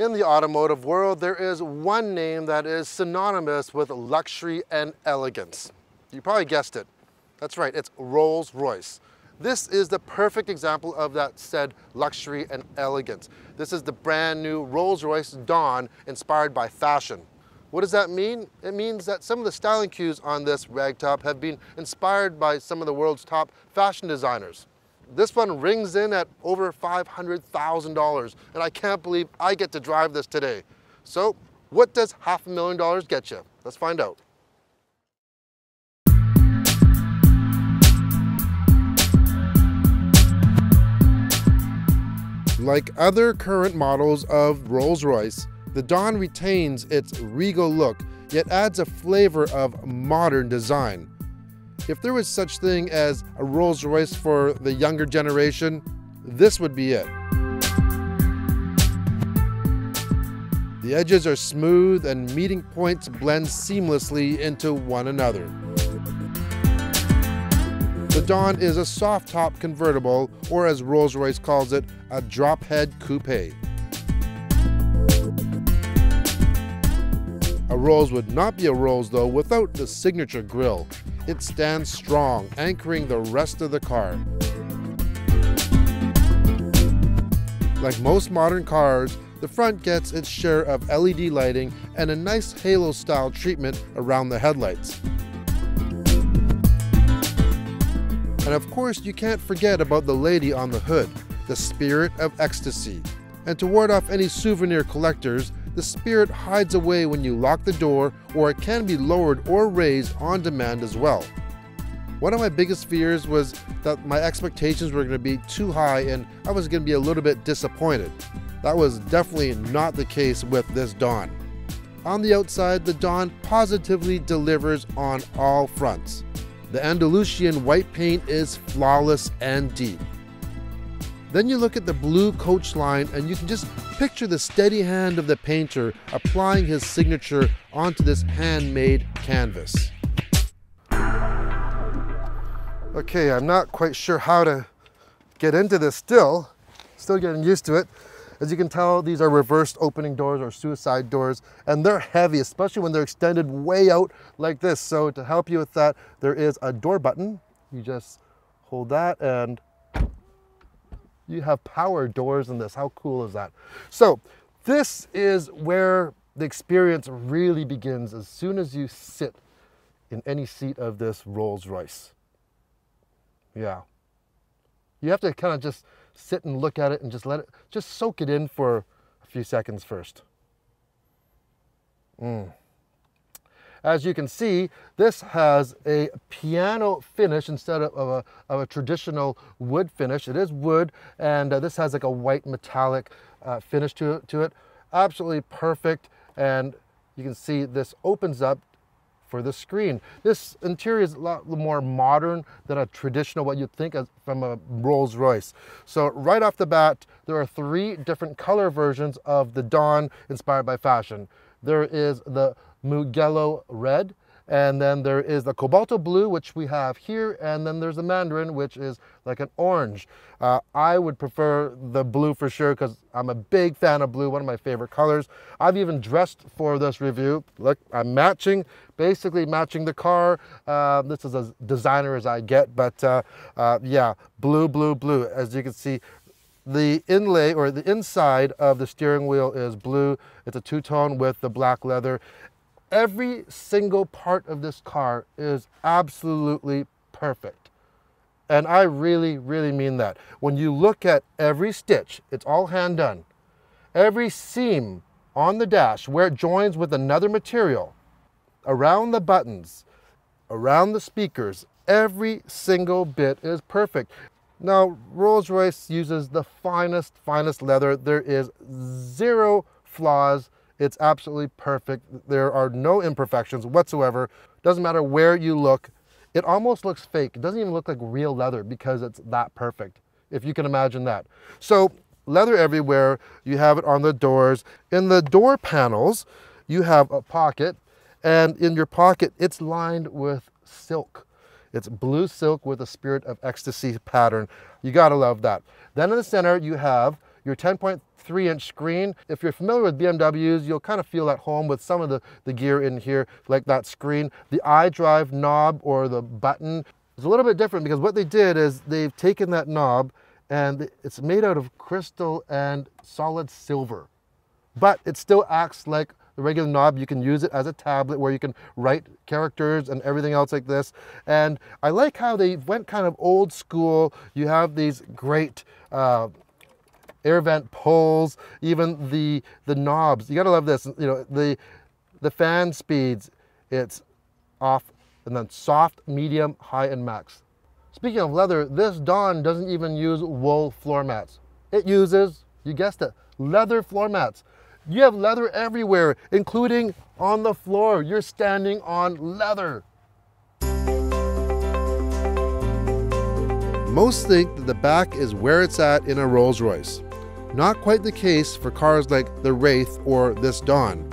In the automotive world, there is one name that is synonymous with luxury and elegance. You probably guessed it. That's right, it's Rolls-Royce. This is the perfect example of that said luxury and elegance. This is the brand new Rolls-Royce Dawn inspired by fashion. What does that mean? It means that some of the styling cues on this ragtop have been inspired by some of the world's top fashion designers. This one rings in at over $500,000, and I can't believe I get to drive this today. So, what does $500,000 get you? Let's find out. Like other current models of Rolls-Royce, the Dawn retains its regal look, yet adds a flavor of modern design. If there was such thing as a Rolls-Royce for the younger generation, this would be it. The edges are smooth and meeting points blend seamlessly into one another. The Dawn is a soft-top convertible, or as Rolls-Royce calls it, a drop-head coupe. A Rolls would not be a Rolls, though, without the signature grille. It stands strong, anchoring the rest of the car. Like most modern cars, the front gets its share of LED lighting and a nice halo-style treatment around the headlights. And of course, you can't forget about the lady on the hood, the Spirit of Ecstasy. And to ward off any souvenir collectors, the Spirit hides away when you lock the door, or it can be lowered or raised on demand as well. One of my biggest fears was that my expectations were going to be too high and I was going to be a little bit disappointed. That was definitely not the case with this Dawn. On the outside, the Dawn positively delivers on all fronts. The Andalusian white paint is flawless and deep. Then you look at the blue coach line and you can just picture the steady hand of the painter applying his signature onto this handmade canvas. Okay, I'm not quite sure how to get into this still getting used to it. As you can tell, these are reversed opening doors or suicide doors, and they're heavy, especially when they're extended way out like this. So to help you with that, there is a door button. You just hold that and you have power doors in this. How cool is that? So this is where the experience really begins as soon as you sit in any seat of this Rolls-Royce. Yeah. You have to kind of just sit and look at it and just let it, just soak it in for a few seconds first. As you can see, this has a piano finish instead of a traditional wood finish. It is wood, and this has like a white metallic finish to it. Absolutely perfect, and you can see this opens up for the screen. This interior is a lot more modern than a traditional, what you'd think of from a Rolls-Royce. So right off the bat, there are 3 different color versions of the Dawn inspired by fashion. There is the Mugello red, and then there is the Cobalto blue, which we have here, and then there's the Mandarin, which is like an orange. I would prefer the blue for sure, because I'm a big fan of blue, one of my favorite colors. I've even dressed for this review. Look, I'm basically matching the car. This is as designer as I get, but yeah, blue, blue, blue. As you can see, the inlay or the inside of the steering wheel is blue. It's a two-tone with the black leather. Every single part of this car is absolutely perfect. And I really, really mean that. When you look at every stitch, it's all hand done. Every seam on the dash where it joins with another material, around the buttons, around the speakers, every single bit is perfect. Now, Rolls-Royce uses the finest leather. There is 0 flaws. It's absolutely perfect. There are no imperfections whatsoever. Doesn't matter where you look. It almost looks fake. It doesn't even look like real leather because it's that perfect, if you can imagine that. So leather everywhere. You have it on the doors. In the door panels, you have a pocket, and in your pocket, it's lined with silk. It's blue silk with a Spirit of Ecstasy pattern. You gotta love that. Then in the center, you have your 10.3-inch screen. If you're familiar with BMWs, you'll kind of feel at home with some of the gear in here, like that screen. The iDrive knob or the button is a little bit different because what they did is they've taken that knob and it's made out of crystal and solid silver. But it still acts like the regular knob. You can use it as a tablet where you can write characters and everything else like this. And I like how they went kind of old school. You have these great air vent pulls, even the knobs. You gotta love this. You know, the fan speeds, it's off and then soft, medium, high, and max. Speaking of leather, this Dawn doesn't even use wool floor mats. It uses, you guessed it, leather floor mats. You have leather everywhere, including on the floor. You're standing on leather. Most think that the back is where it's at in a Rolls-Royce. Not quite the case for cars like the Wraith or this Dawn.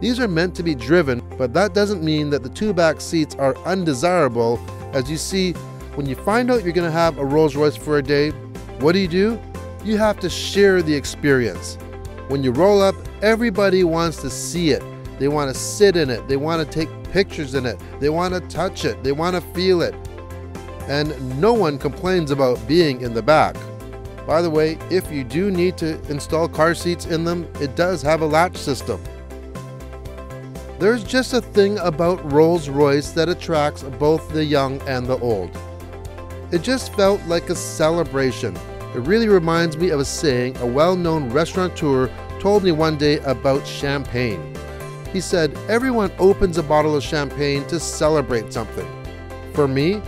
These are meant to be driven, but that doesn't mean that the two back seats are undesirable. As you see, when you find out you're going to have a Rolls-Royce for a day, what do? You have to share the experience. When you roll up, everybody wants to see it. They want to sit in it. They want to take pictures in it. They want to touch it. They want to feel it. And no one complains about being in the back. By the way, if you do need to install car seats in them, it does have a latch system. There's just a thing about Rolls-Royce that attracts both the young and the old. It just felt like a celebration. It really reminds me of a saying a well-known restaurateur told me one day about champagne. He said, everyone opens a bottle of champagne to celebrate something. For me,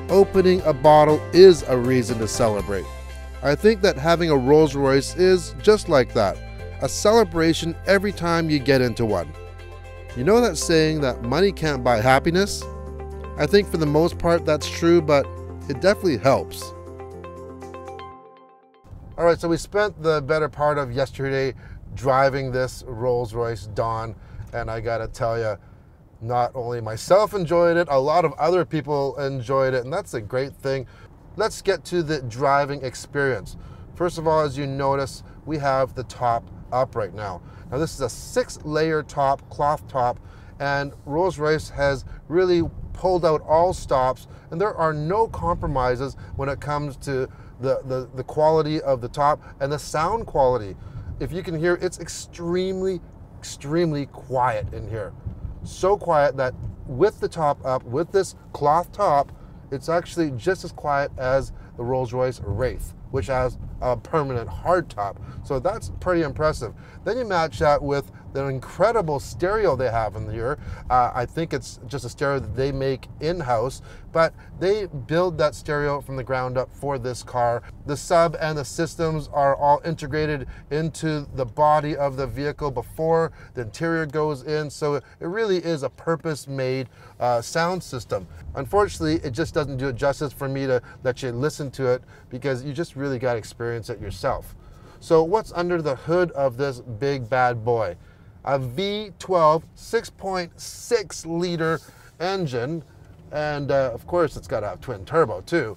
opening a bottle is a reason to celebrate. I think that having a Rolls-Royce is just like that, a celebration every time you get into one. You know that saying that money can't buy happiness? I think for the most part that's true, but it definitely helps. All right, so we spent the better part of yesterday driving this Rolls-Royce Dawn, and I gotta tell you, not only myself enjoyed it, a lot of other people enjoyed it, and that's a great thing. Let's get to the driving experience. First of all, as you notice, we have the top up right now. Now this is a 6-layer top, cloth top, and Rolls-Royce has really pulled out all stops, and there are no compromises when it comes to the quality of the top and the sound quality. If you can hear, it's extremely quiet in here. So quiet that with the top up, with this cloth top, it's actually just as quiet as the Rolls-Royce Wraith, which has a permanent hard top. So that's pretty impressive. Then you match that with the incredible stereo they have in here. I think it's just a stereo that they make in-house, but they build that stereo from the ground up for this car. The sub and the systems are all integrated into the body of the vehicle before the interior goes in, so it really is a purpose-made sound system. Unfortunately, it just doesn't do it justice for me to let you listen to it, because you just really got to experience it yourself. So what's under the hood of this big bad boy? A V12 6.6 liter engine, and of course it's got to have twin turbo too,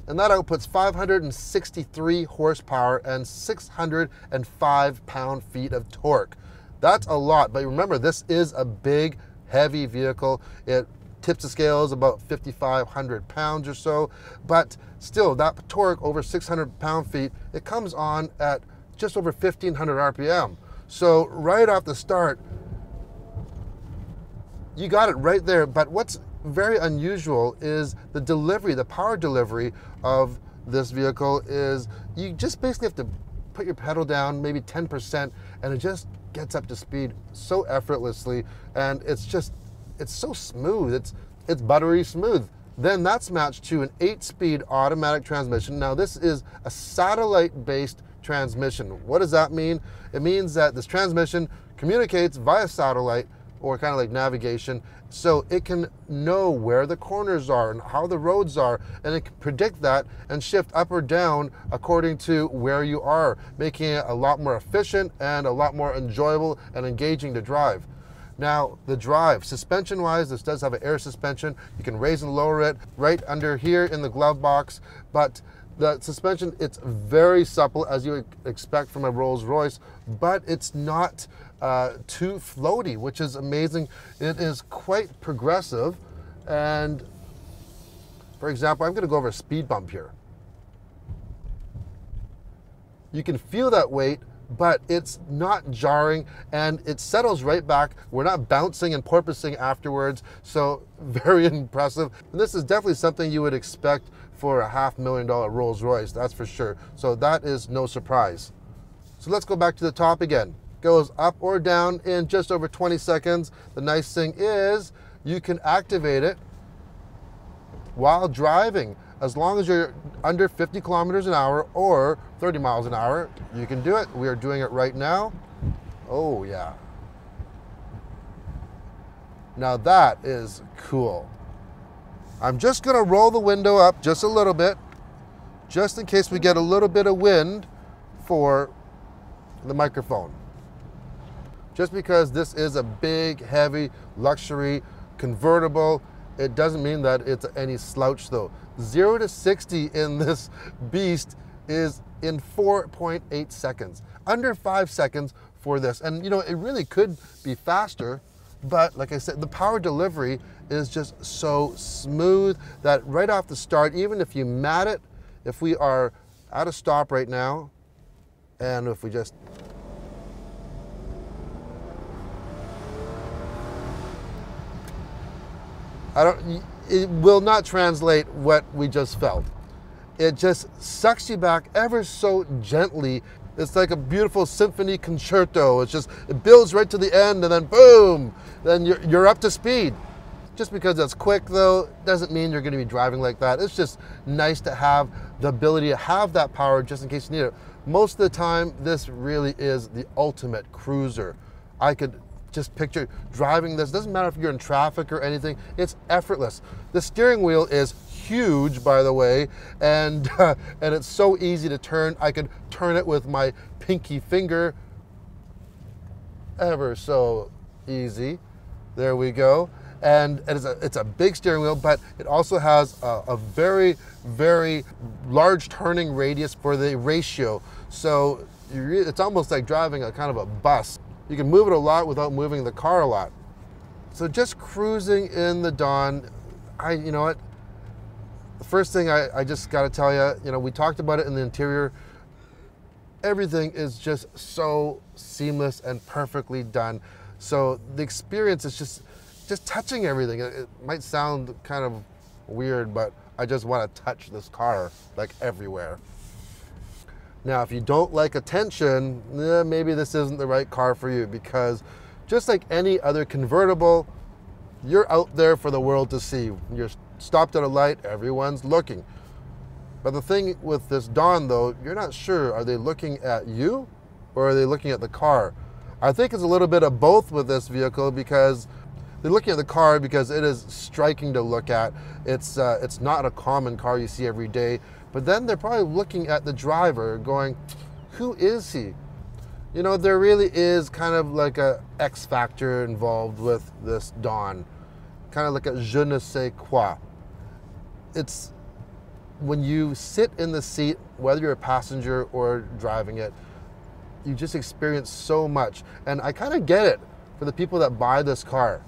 and that outputs 563 horsepower and 605 pound-feet of torque. That's a lot, but remember, this is a big heavy vehicle. It tips the scales about 5,500 pounds or so, but still that torque over 600 pound-feet, it comes on at just over 1,500 RPM. So right off the start, you got it right there. But what's very unusual is the delivery, the power delivery of this vehicle is you just basically have to put your pedal down maybe 10% and it just gets up to speed so effortlessly, and it's so smooth. It's buttery smooth. Then that's matched to an 8-speed automatic transmission. Now this is a satellite-based transmission. What does that mean? It means that this transmission communicates via satellite, or kind of like navigation, so it can know where the corners are and how the roads are, and it can predict that and shift up or down according to where you are, making it a lot more efficient and a lot more enjoyable and engaging to drive. Now, the drive, suspension-wise, this does have an air suspension. You can raise and lower it right under here in the glove box, but The suspension, it's very supple as you would expect from a Rolls-Royce, but it's not too floaty, which is amazing. It is quite progressive. And for example, I'm going to go over a speed bump here. You can feel that weight, but it's not jarring and it settles right back. We're not bouncing and porpoising afterwards, so very impressive. And this is definitely something you would expect for a $500,000 Rolls-Royce, that's for sure. So that is no surprise. So let's go back to the top again. Goes up or down in just over 20 seconds. The nice thing is you can activate it while driving. As long as you're under 50 kilometers an hour or 30 miles an hour, you can do it. We are doing it right now. Oh yeah. Now that is cool. I'm just gonna roll the window up just a little bit, just in case we get a little bit of wind for the microphone. Just because this is a big, heavy, luxury convertible, it doesn't mean that it's any slouch though. 0 to 60 in this beast is in 4.8 seconds. Under 5 seconds for this. And you know, it really could be faster, but like I said, the power delivery is just so smooth that right off the start, even if you mat it, if we are at a stop right now, and if we just it will not translate what we just felt. It just sucks you back ever so gently. It's like a beautiful symphony concerto. It builds right to the end and then boom, then you're up to speed. Just because it's quick though, doesn't mean you're gonna be driving like that. It's just nice to have the ability to have that power just in case you need it. Most of the time, this really is the ultimate cruiser. I could just picture driving this. Doesn't matter if you're in traffic or anything, it's effortless. The steering wheel is huge, by the way, and it's so easy to turn. I could turn it with my pinky finger. Ever so easy. There we go. And it's a big steering wheel, but it also has a very, very large turning radius for the ratio. So it's almost like driving a kind of a bus. You can move it a lot without moving the car a lot. So just cruising in the Dawn, you know what? The first thing I just got to tell you, we talked about it in the interior. Everything is just so seamless and perfectly done. So the experience is just touching everything. It might sound kind of weird, but I just want to touch this car like everywhere. Now, if you don't like attention, maybe this isn't the right car for you, because just like any other convertible, you're out there for the world to see. You're stopped at a light, everyone's looking. But the thing with this Dawn though, you're not sure, are they looking at you or are they looking at the car? I think it's a little bit of both with this vehicle, because they're looking at the car because it is striking to look at. It's not a common car you see every day. But then they're probably looking at the driver going, who is he? You know, there really is kind of like a X factor involved with this Dawn. Kind of like a je ne sais quoi. It's when you sit in the seat, whether you're a passenger or driving it, you just experience so much. And I kind of get it for the people that buy this car.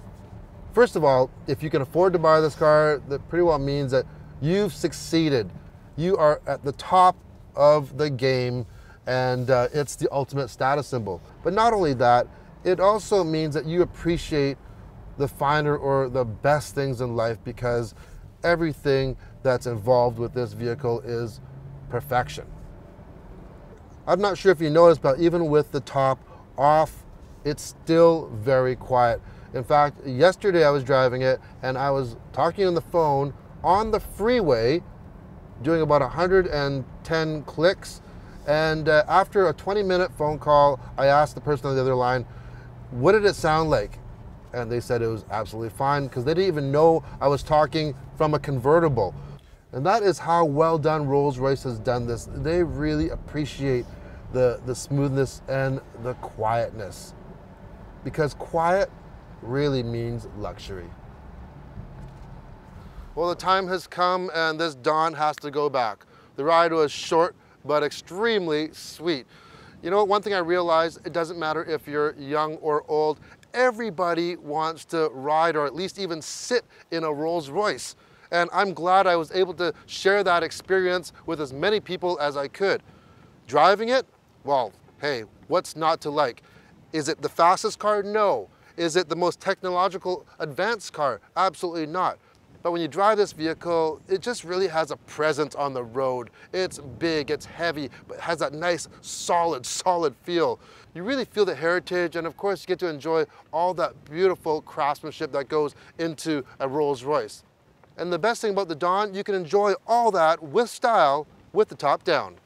First of all, if you can afford to buy this car, that pretty well means that you've succeeded. You are at the top of the game, and it's the ultimate status symbol. But not only that, it also means that you appreciate the finer or the best things in life, because everything that's involved with this vehicle is perfection. I'm not sure if you noticed, but even with the top off, it's still very quiet. In fact, yesterday I was driving it and I was talking on the phone on the freeway, doing about 110 clicks. And after a 20-minute phone call, I asked the person on the other line, what did it sound like? And they said it was absolutely fine, because they didn't even know I was talking from a convertible. And that is how well done Rolls-Royce has done this. They really appreciate the smoothness and the quietness, because quiet really means luxury. Well, the time has come and this Dawn has to go back. The ride was short, but extremely sweet. You know, one thing I realized, it doesn't matter if you're young or old, everybody wants to ride or at least even sit in a Rolls-Royce. And I'm glad I was able to share that experience with as many people as I could. Driving it? Well, hey, what's not to like? Is it the fastest car? No. Is it the most technological advanced car? Absolutely not. But when you drive this vehicle, it just really has a presence on the road. It's big, it's heavy, but it has that nice, solid feel. You really feel the heritage, and of course you get to enjoy all that beautiful craftsmanship that goes into a Rolls-Royce. And the best thing about the Dawn, you can enjoy all that with style with the top down.